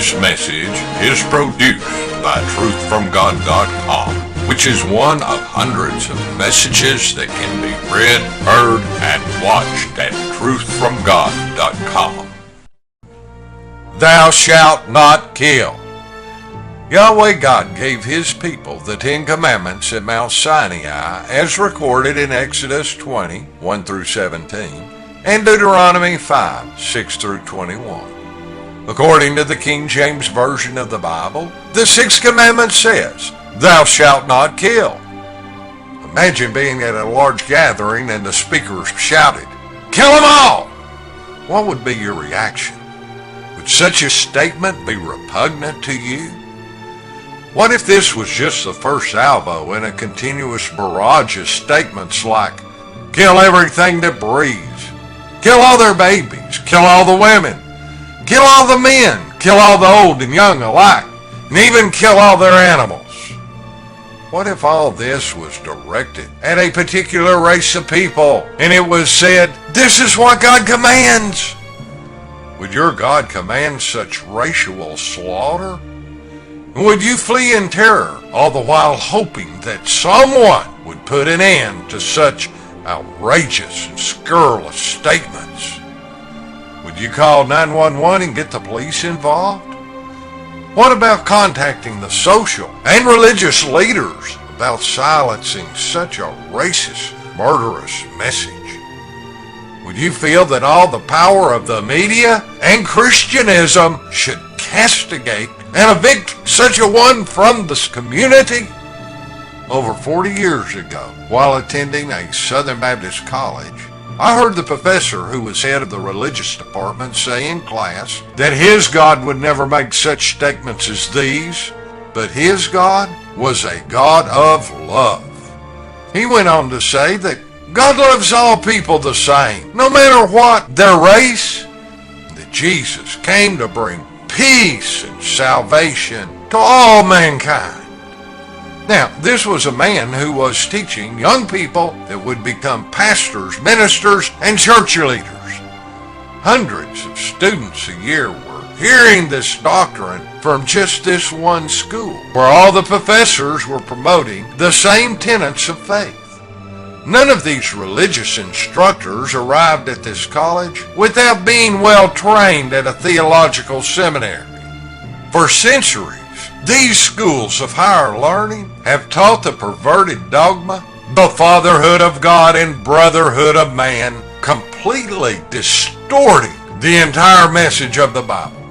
This message is produced by truthfromgod.com, which is one of hundreds of messages that can be read, heard, and watched at truthfromgod.com. Thou shalt not kill. YAHWAH God gave his people the 10 Commandments at Mount Sinai as recorded in Exodus 20, 1 through 17, and Deuteronomy 5, 6 through 21. According to the King James Version of the Bible, the 6th commandment says, Thou shalt not kill. Imagine being at a large gathering and the speakers shouted, Kill them all! What would be your reaction? Would such a statement be repugnant to you? What if this was just the first salvo in a continuous barrage of statements like, Kill everything that breathes, kill all their babies, kill all the women, kill all the men, kill all the old and young alike, and even kill all their animals? What if all this was directed at a particular race of people, and it was said, This is what God commands? Would your God command such racial slaughter? Would you flee in terror, all the while hoping that someone would put an end to such outrageous and scurrilous statements? Would you call 911 and get the police involved? What about contacting the social and religious leaders about silencing such a racist, murderous message? Would you feel that all the power of the media and Christianism should castigate and evict such a one from this community? Over 40 years ago, while attending a Southern Baptist college, I heard the professor who was head of the religious department say in class that his God would never make such statements as these, but his God was a God of love. He went on to say that God loves all people the same, no matter what their race, that Jesus came to bring peace and salvation to all mankind. Now, this was a man who was teaching young people that would become pastors, ministers, and church leaders. Hundreds of students a year were hearing this doctrine from just this one school, where all the professors were promoting the same tenets of faith. None of these religious instructors arrived at this college without being well trained at a theological seminary. For centuries, these schools of higher learning have taught the perverted dogma, the fatherhood of God and brotherhood of man, completely distorting the entire message of the Bible.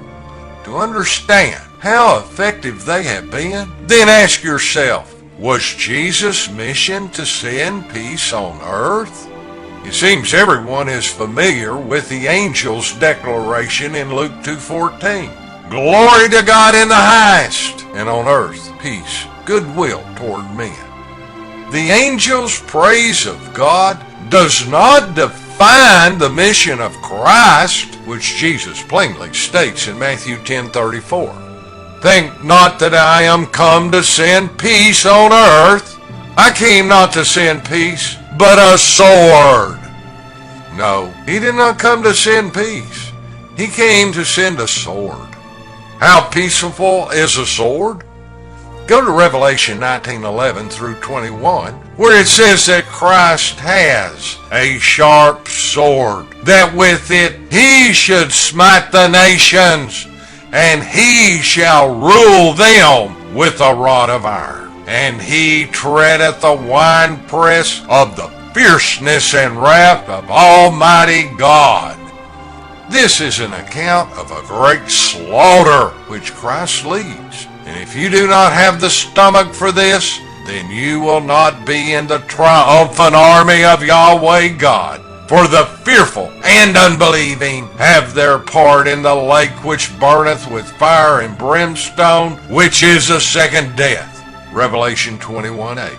To understand how effective they have been, then ask yourself, was Jesus' mission to send peace on earth? It seems everyone is familiar with the angel's declaration in Luke 2:14. Glory to God in the highest, and on earth peace, goodwill toward men. The angel's praise of God does not define the mission of Christ, which Jesus plainly states in Matthew 10:34. Think not that I am come to send peace on earth. I came not to send peace, but a sword. No, he did not come to send peace. He came to send a sword. How peaceful is a sword? Go to Revelation 19:11 through 21, where it says that Christ has a sharp sword, that with it he should smite the nations, and he shall rule them with a rod of iron. And he treadeth the winepress of the fierceness and wrath of Almighty God. This is an account of a great slaughter which Christ leads. And if you do not have the stomach for this, then you will not be in the triumphant army of YAHWAH God. For the fearful and unbelieving have their part in the lake which burneth with fire and brimstone, which is the second death. Revelation 21:8.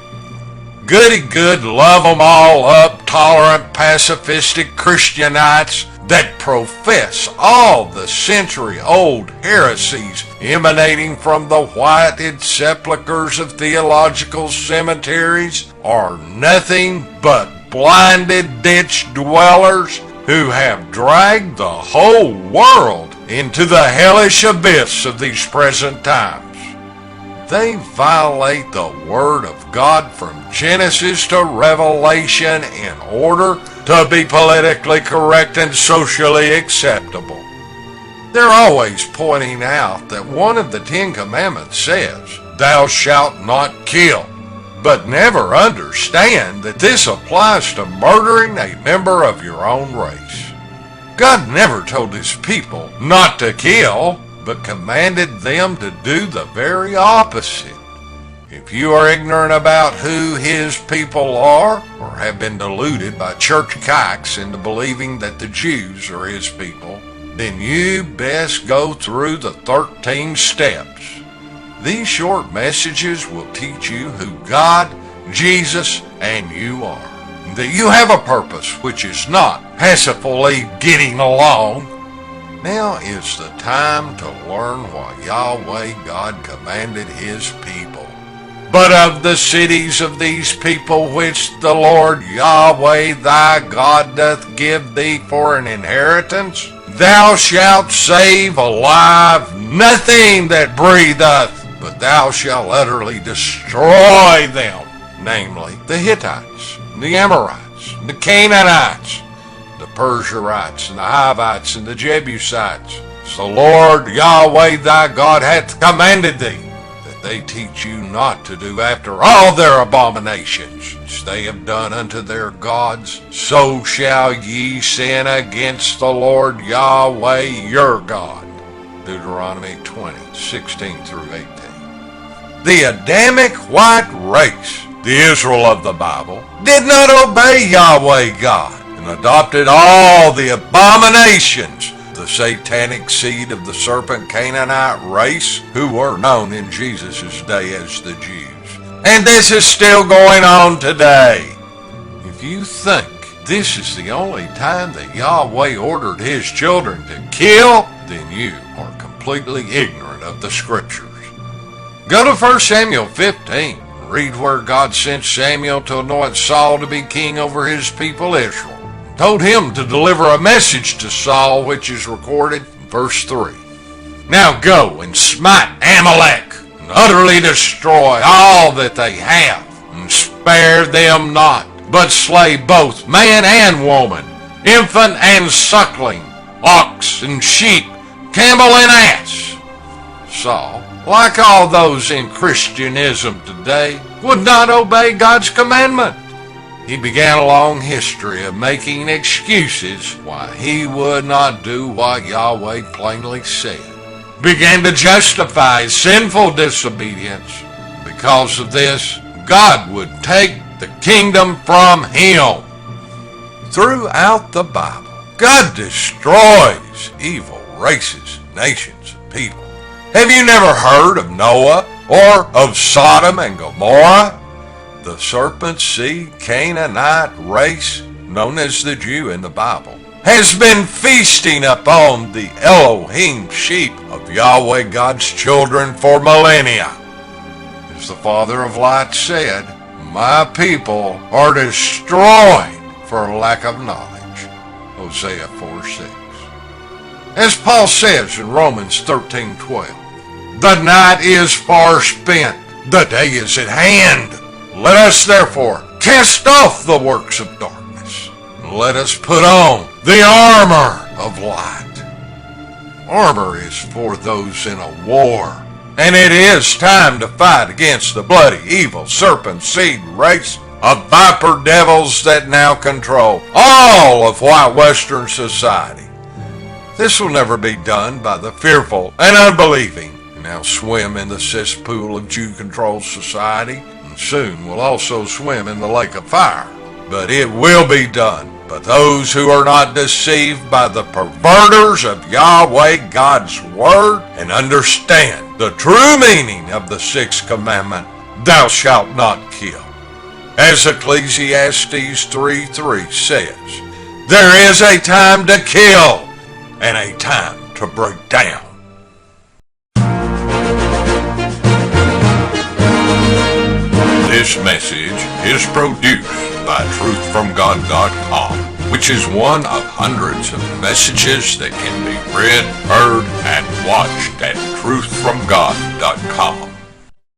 Goody good, love 'em all up, tolerant, pacifistic Christianites that profess all the century-old heresies emanating from the whited sepulchres of theological cemeteries are nothing but blinded ditch dwellers who have dragged the whole world into the hellish abyss of these present times. They violate the Word of God from Genesis to Revelation in order to be politically correct and socially acceptable. They're always pointing out that one of the Ten Commandments says, "Thou shalt not kill," but never understand that this applies to murdering a member of your own race. God never told his people not to kill, but commanded them to do the very opposite. If you are ignorant about who his people are, or have been deluded by church kikes into believing that the Jews are his people, then you best go through the 13 steps. These short messages will teach you who God, Jesus, and you are. That you have a purpose which is not passively getting along. Now is the time to learn what Yahweh God commanded his people. But of the cities of these people which the Lord Yahweh thy God doth give thee for an inheritance, thou shalt save alive nothing that breatheth, but thou shalt utterly destroy them, namely the Hittites, the Amorites, the Canaanites, the Perizzites, and the Hivites, and the Jebusites. As the Lord Yahweh thy God hath commanded thee, that they teach you not to do after all their abominations which they have done unto their gods, so shall ye sin against the Lord Yahweh your God. Deuteronomy 20:16 through 18. The Adamic white race, the Israel of the Bible, did not obey Yahweh God and adopted all the abominations of the satanic seed of the serpent Canaanite race, who were known in Jesus' day as the Jews. And this is still going on today. If you think this is the only time that Yahweh ordered his children to kill, then you are completely ignorant of the scriptures. Go to 1 Samuel 15 and read where God sent Samuel to anoint Saul to be king over his people Israel. Told him to deliver a message to Saul, which is recorded in verse 3. Now go and smite Amalek and utterly destroy all that they have, and spare them not, but slay both man and woman, infant and suckling, ox and sheep, camel and ass. Saul, like all those in Christianism today, would not obey God's commandment. He began a long history of making excuses why he would not do what Yahweh plainly said. Began to justify his sinful disobedience. Because of this, God would take the kingdom from him. Throughout the Bible, God destroys evil races, nations, and people. Have you never heard of Noah or of Sodom and Gomorrah? The serpent seed Canaanite race, known as the Jew in the Bible, has been feasting upon the Elohim sheep of Yahweh God's children for millennia. As the father of light said, my people are destroyed for lack of knowledge. Hosea 4:6. As Paul says in Romans 13:12, the night is far spent, the day is at hand. Let us therefore cast off the works of darkness, and let us put on the armor of light. Armor is for those in a war, and it is time to fight against the bloody, evil, serpent seed race of viper devils that now control all of white Western society. This will never be done by the fearful and unbelieving, who now swim in the cesspool of Jew-controlled society, and soon will also swim in the lake of fire. But it will be done by those who are not deceived by the perverters of Yahweh God's word and understand the true meaning of the sixth commandment, thou shalt not kill. As Ecclesiastes 3:3 says, there is a time to kill and a time to break down. This message is produced by truthfromgod.com. which is one of hundreds of messages that can be read, heard, and watched at truthfromgod.com.